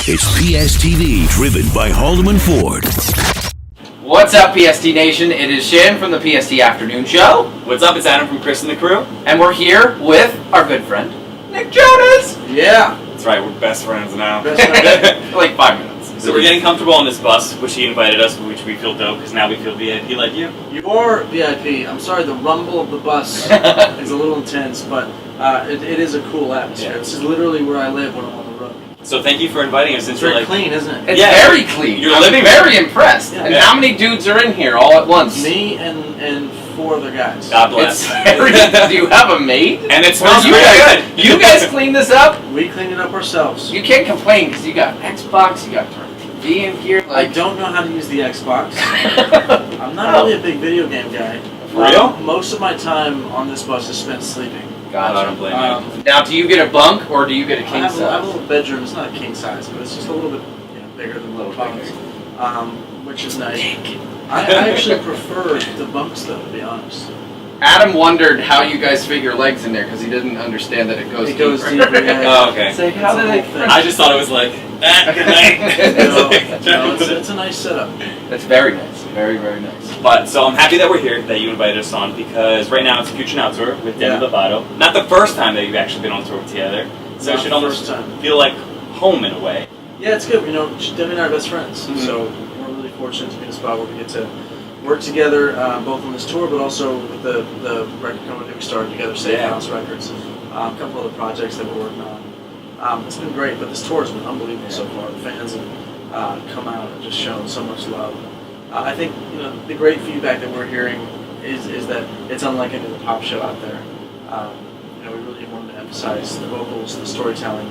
It's PSTV, driven by Haldeman Ford. What's up, PST Nation? It is Shin from the PST Afternoon Show. What's up? It's Adam from Chris and the crew. And we're here with our good friend, Nick Jonas. Yeah. That's right, we're best friends now. Best friends. For like 5 minutes. So we're getting comfortable on this bus, which he invited us, which we feel dope, because now we feel VIP like you. You are VIP. I'm sorry, the rumble of the bus is a little intense, but it is a cool atmosphere. Yeah. This is literally where I live when I'm on the road. So thank you for inviting us. It's Since we're very like clean, isn't it? It's Yeah. very clean. You're I'm living very impressed. Yeah. And Yeah. how many dudes are in here all at once? Me and 4 other guys. God bless. Do you have a maid? And it smells you pretty guys, good. You guys clean this up? We cleaned it up ourselves. You can't complain because you got Xbox, you got TV in here. I don't know how to use the Xbox. I'm not really a big video game guy. For real? Most of my time on this bus is spent sleeping. I don't blame you. Now, do you get a bunk or do you get a I king have a size? little bedroom. It's not a king size, but it's just a little bit bigger than little bunks, which is nice. I actually prefer the bunks, though, to be honest. Adam wondered how you guys fit your legs in there because he didn't understand that it goes It goes deeper. deeper. Yeah. Oh, okay. It's like, how It's a did whole they... thing. I just thought it was like, good night. No, it's a nice setup. That's very nice. Very, very nice. But, so I'm happy that we're here, that you invited us on, because right now it's a Future Now tour with Demi Yeah. Lovato. Not the first time that you've actually been on tour together, so Not it should the almost first time. feel like home in a way. Yeah, it's good. Demi and I are best friends, Mhm. so we're really fortunate to be in a spot where we get to work together, both on this tour, but also with the record company that we started together, Safe Yeah. House Records, a couple other projects that we're working on. It's been great, but this tour has been unbelievable so far. The fans have come out and just shown so much love. I think the great feedback that we're hearing is that it's unlike any other pop show out there. We really wanted to emphasize the vocals, the storytelling,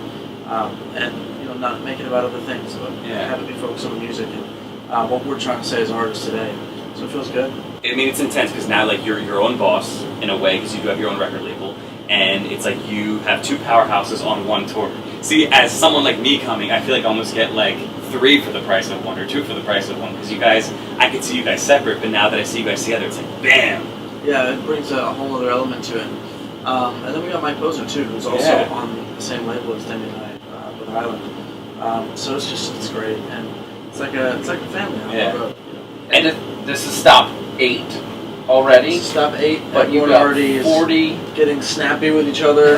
and not make it about other things, but have it be focused on the music and what we're trying to say as artists today. So it feels good. I mean, it's intense because now, like, you're your own boss in a way because you do have your own record label, and it's like you have 2 powerhouses on one tour. See, as someone like me coming, I feel like I almost get like 3 for the price of 1 or 2 for the price of 1 because you guys, I could see you guys separate, but now that I see you guys together, it's like bam. Yeah, it brings a whole other element to it. And then we got Mike Posner too, who's also on the same label as Demi and I with Island. So it's great, and it's like a family on the road. And this is stop 8 already. Stop 8, But you everyone got already 40. is getting snappy with each other.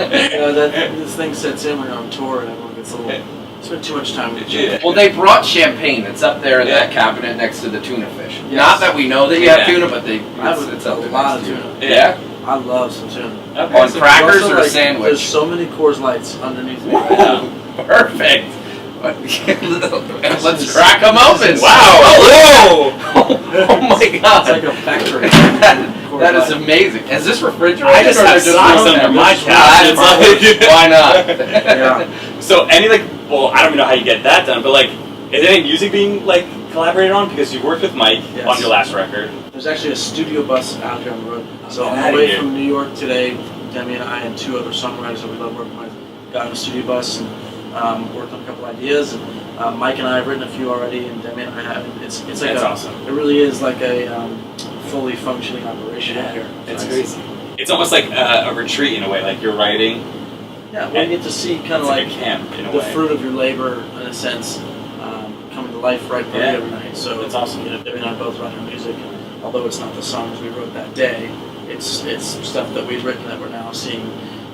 This thing sets in when you're on tour, and everyone gets a little. Spend too much time with each other. Well, they brought champagne. It's up there in that cabinet next to the tuna fish. Yes. Not that we know that you have tuna, but it's up a there lot next of to tuna. it. Yeah? I love some tuna. Okay. On crackers Also, or a like, sandwich? There's so many Coors Lights underneath me right now. Perfect. Let's crack them open. Wow! Whoa! Oh my God! It's like a factory. That is amazing. Is this refrigerated? I just or have they're socks thrown under there? my Ah, couch. that's It's perfect. Why not? Yeah. So I don't even know how you get that done, but like, is any music being like collaborated on? Because you worked with Mike Yes. on your last record. There's actually a studio bus out here on the road. So on Outta the way here. from New York today, Demi and I and 2 other songwriters that we love working with got in a studio bus and worked on a couple ideas. And Mike and I have written a few already, and Demi and I have. It's like That's awesome. It really is like a fully functioning operation out here. It's nice. crazy. It's almost like a retreat in a way. Like you're writing. Yeah, well, you get to see kind of It's like a camp in a the way. fruit of your labor, in a sense, coming to life right there every night. So That's awesome. Debbie and I both write our music, and although it's not the songs we wrote that day, it's stuff that we've written that we're now seeing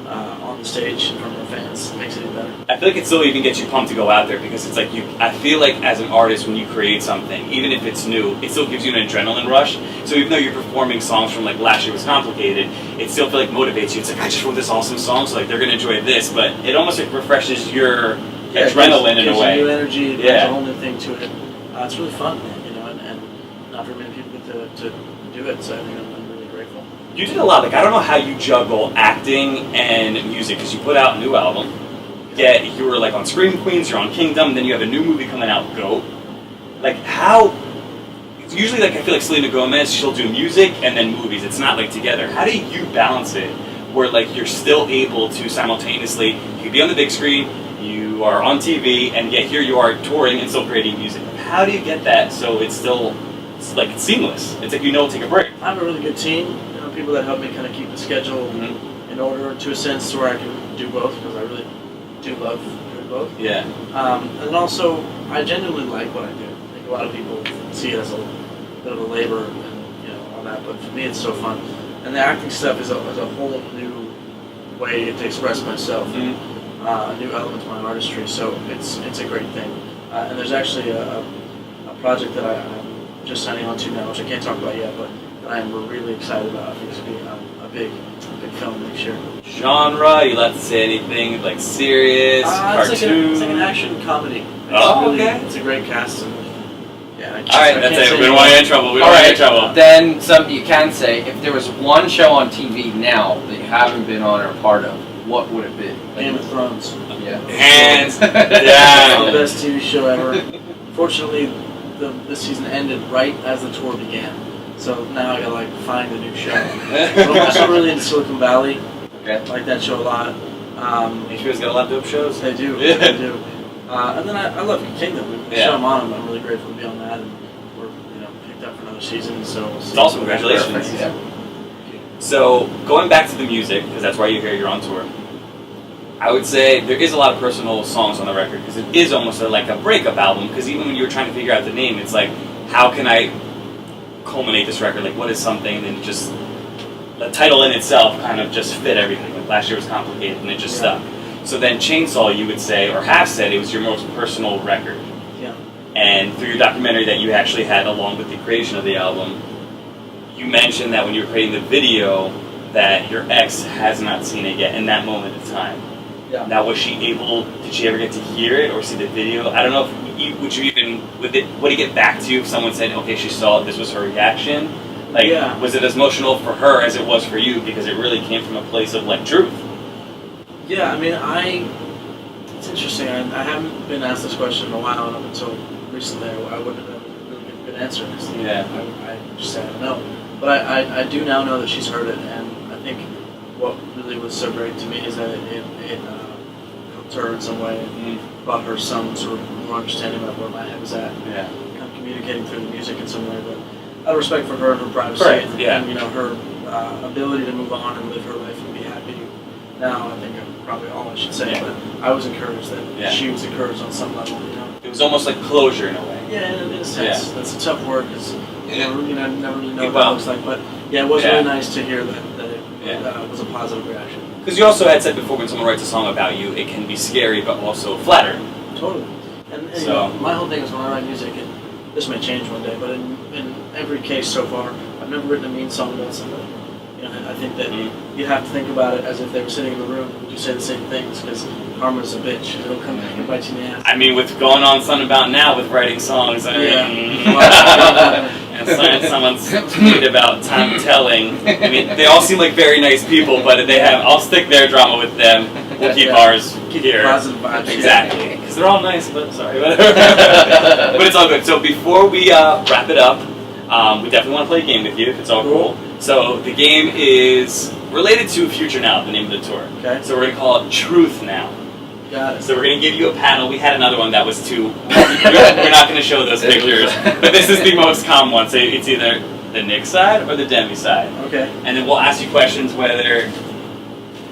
on the stage from our fans. It makes it even better. I feel like it still even gets you pumped to go out there because it's like I feel like as an artist when you create something, even if it's new, it still gives you an adrenaline rush. So even though you're performing songs from like Last Year Was Complicated, it still feel like motivates you. It's like I just wrote this awesome song, so like they're gonna enjoy this, but it almost like refreshes your adrenaline in a way. Gives you new energy. There's a whole new thing to it. It's really fun, and not very many people get to do it. So I think I'm really grateful. You did a lot. Like I don't know how you juggle acting and music because you put out a new album. Yeah, you were like on Scream Queens, you're on Kingdom, then you have a new movie coming out, Goat. Like how? Usually, like I feel like Selena Gomez, she'll do music and then movies. It's not like together. How do you balance it where like you're still able to simultaneously, you can be on the big screen, you are on TV, and yet here you are touring and still creating music. Like, how do you get that so it's still like seamless? It's like take a break. I have a really good team. People that help me kind of keep the schedule in order to a sense to where I can do both because I really do love both. Yeah. And also, I genuinely like what I do. I think a lot of people see it as a bit of a labor and all that, but for me it's so fun. And the acting stuff is a whole new way to express myself, a new element to my artistry. So it's a great thing. And there's actually a project that I'm just signing on to now, which I can't talk about yet, but that I'm really excited about. I think it's going to be a big film next year. Genre? You allowed to say anything like serious, cartoon? It's like an action comedy. Okay. It's a great cast. And, yeah. All right, that's it. We don't want you in trouble. We don't All want you right, in trouble. then something you can say, if there was one show on TV now that you haven't been on or part of, what would it be? Game of Thrones. Yeah. Hands It's down. the best TV show ever. Fortunately, this season ended right as the tour began. So now I gotta find a new show. But I'm also really into Silicon Valley. Okay. I like that show a lot. HBO's got a lot of dope shows. They do. Yeah. They do. And then I love Kingdom. The show I'm on, I'm really grateful to be on that, and we're picked up for another season. So we'll see. It's awesome. Congratulations. Perfect, yeah. So going back to the music, because that's why you're here. You're on tour. I would say there is a lot of personal songs on the record because it is almost like a breakup album. Because even when you were trying to figure out the name, it's like, how can I culminate this record? Like, what is something? And just the title in itself kind of just fit everything. Like last year was complicated, and it just stuck. So then Chainsaw, you would say, or have said, it was your most personal record. Yeah. And through your documentary that you actually had along with the creation of the album, you mentioned that when you were creating the video, that your ex has not seen it yet in that moment of time. Yeah. Now, was she able? Did she ever get to hear it or see the video? I don't know if would it get back to you if someone said, okay, she saw it, this was her reaction? Like, was it as emotional for her as it was for you because it really came from a place of truth? Yeah, I mean, it's interesting. I haven't been asked this question in a while, and up until recently, I wouldn't have a really good answer. I just said I don't know. But I do now know that she's heard it, and I think what really was so great to me is that it helped her in some way, and brought her some sort of more understanding about where my head was at. Yeah. Kind of communicating through the music in some way, but out of respect for her and her privacy, and her ability to move on and live her life and be happy. Now, I think probably all I should say, but I was encouraged that she was encouraged on some level. It was almost like closure in a way. Yeah, in a sense. Yeah. That's a tough word because never really know what Well, it looks like. But yeah, it was really nice to hear that it was a positive reaction. Because you also had said before, when someone writes a song about you, it can be scary but also flattering. Totally. And So, my whole thing is when I write music, and this may change one day, but in every case so far, I've never written a mean song about somebody. I think that you have to think about it as if they were sitting in the room. Would you say the same things? Because karma's a bitch. It'll come back and bite you in the ass. I mean, with going on Sun About Now with writing songs, and someone's tweet about time telling. I mean, they all seem like very nice people, but I'll stick their drama with them. We'll keep ours here. Positive vibes. Exactly. Because they're all nice, but sorry. But it's all good. So before we wrap it up, we definitely want to play a game with you, if it's all cool. So the game is related to Future Now, the name of the tour. Okay. So we're going to call it Truth Now. Got it. So we're going to give you a panel. We had another one that was too... We're not going to show those pictures. But this is the most common one. So it's either the Nick side or the Demi side. Okay. And then we'll ask you questions whether...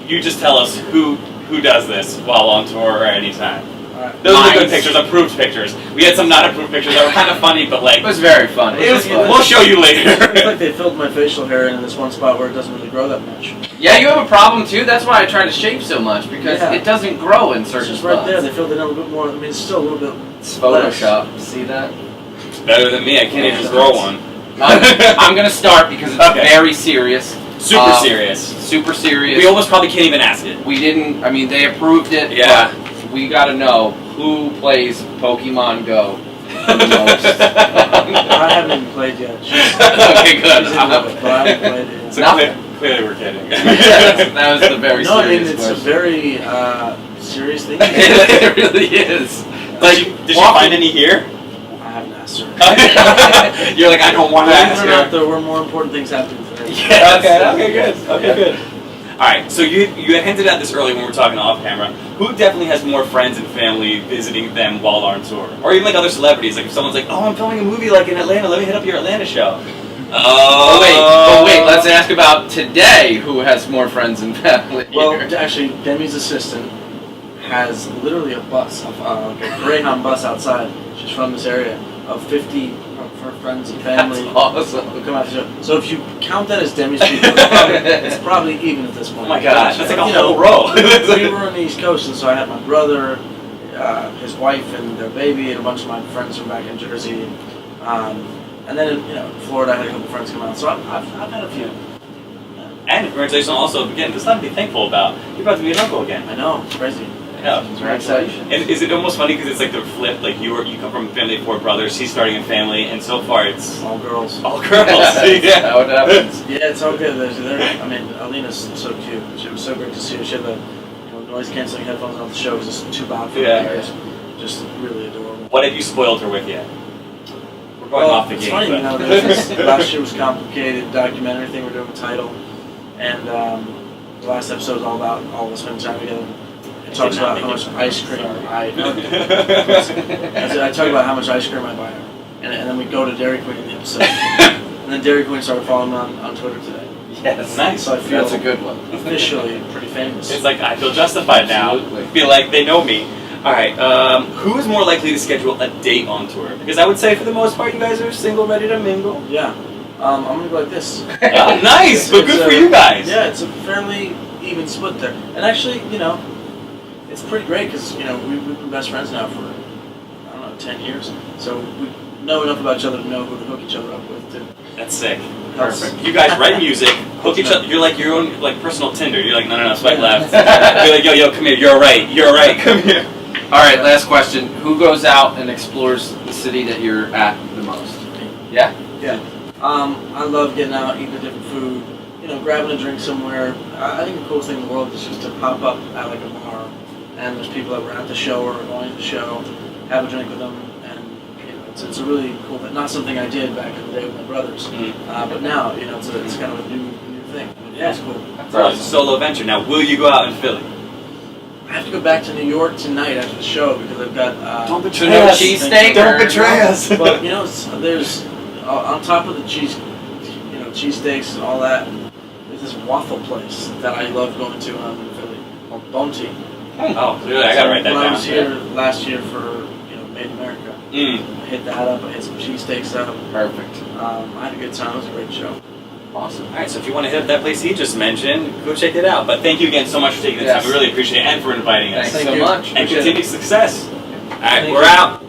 You just tell us who does this while on tour or anytime. Alright. Those are the good pictures, approved pictures. We had some not approved pictures that were kind of funny, but It was very fun. we'll show you later. It's like they filled my facial hair in this one spot where it doesn't really grow that much. Yeah, you have a problem too. That's why I try to shave so much because it doesn't grow in It's certain just spots. right there. They filled it in a little bit more. I mean, it's still a little bit. It's Photoshop. See that? It's better than me. I can't even grow one. I'm gonna start because it's very serious. Super serious. Super serious. We almost probably can't even ask it. We didn't. I mean, they approved it. Yeah. But we gotta know who plays Pokemon Go the most. I haven't even played yet. Okay, good. She's into it, but I haven't played it yet. So clearly we're kidding. That was the very No, I mean, serious it's a question. very serious thing. It really is. Did you find any here? I haven't asked her. You're like, I don't want to Believe ask it or not, her. there were more important things happening today. Yes. Okay, good. Okay, good. Alright, so you had hinted at this earlier when we were talking off camera. Who definitely has more friends and family visiting them while on tour? Or even other celebrities. Like if someone's like, oh, I'm filming a movie in Atlanta, let me hit up your Atlanta show. Oh, wait, let's ask about today who has more friends and family. Well, here. actually, Demi's assistant has literally a bus, like a Greyhound bus outside. She's from this area of 50 of her friends and family. That's awesome. Who come out to the show. So if you count that as Demi's people, it's probably even at this point. Oh my gosh, that's like a You know, whole row. we were on the East Coast, and so I had my brother, his wife, and their baby, and a bunch of my friends from back in Jersey. And then in Florida, I had a couple friends come out. So I've had a few. And congratulations also, again, there's nothing to be thankful about. You're about to be an uncle again. I know, it's crazy. Yeah. Congratulations. And is it almost funny because it's like the flip? Like you come from a family of 4 brothers. He's starting a family, and so far it's All girls. all girls. That's Yeah. how it happens. Yeah, it's all good. I mean, Alina's so cute. She was so great to see her. She had the noise canceling headphones on the show. It was just too loud for Yeah. her ears. Just really adorable. What have you spoiled her with yet? We're going off the it's game. funny, but- there's this, last year was complicated documentary thing we're doing with Title, and the last episode is all about all of us spending time together. It talks about how much ice cream I talk about how much ice cream I buy her, and then we go to Dairy Queen in the episode, and then Dairy Queen started following me on Twitter today. Yes. Nice. So I feel That's a good one. officially pretty famous. It's like I feel justified now. Absolutely. Feel like they know me. All right. Who is more likely to schedule a date on tour? Because I would say for the most part, you guys are single, ready to mingle. Yeah, I'm gonna go like this. Oh, nice, but good for you guys. Yeah, it's a fairly even split there, and actually, it's pretty great because we've been best friends now for 10 years, so we know enough about each other to know who to hook each other up with. That's sick. Perfect. You guys write music, hook each other. You're like your own personal Tinder. You're like, no, swipe left. You're like, yo, come here. You're right. Come here. All right, last question. Who goes out and explores the city that you're at the most? Yeah? Yeah. I love getting out, eating different food, grabbing a drink somewhere. I think the coolest thing in the world is just to pop up at like a bar, and there's people that were at the show or are going to the show, have a drink with them, and it's a really cool thing. Not something I did back in the day with my brothers, but now it's kind of a new thing. Yeah, it's cool. That's So it's a awesome. solo venture. Now, will you go out in Philly? I have to go back to New York tonight after the show because I've got. Don't betray So no us. cheesesteak? Don't or- betray us. But there's on top of the cheesesteaks and all that, there's this waffle place that I love going to when I'm in Philly called Bounty. Oh, clearly, I gotta write that When down. I was here last year for Made in America, Mm. I hit that up. I hit some cheesesteaks up. Perfect. I had a good time. It was a great show. Awesome. All right, so if you want to hit up that place he just mentioned, go check it out. But thank you again so much for taking the Yes. time. We really appreciate it and for inviting us. Thanks Thank so you. much. And Appreciate continued success. All right, Thank we're you. out.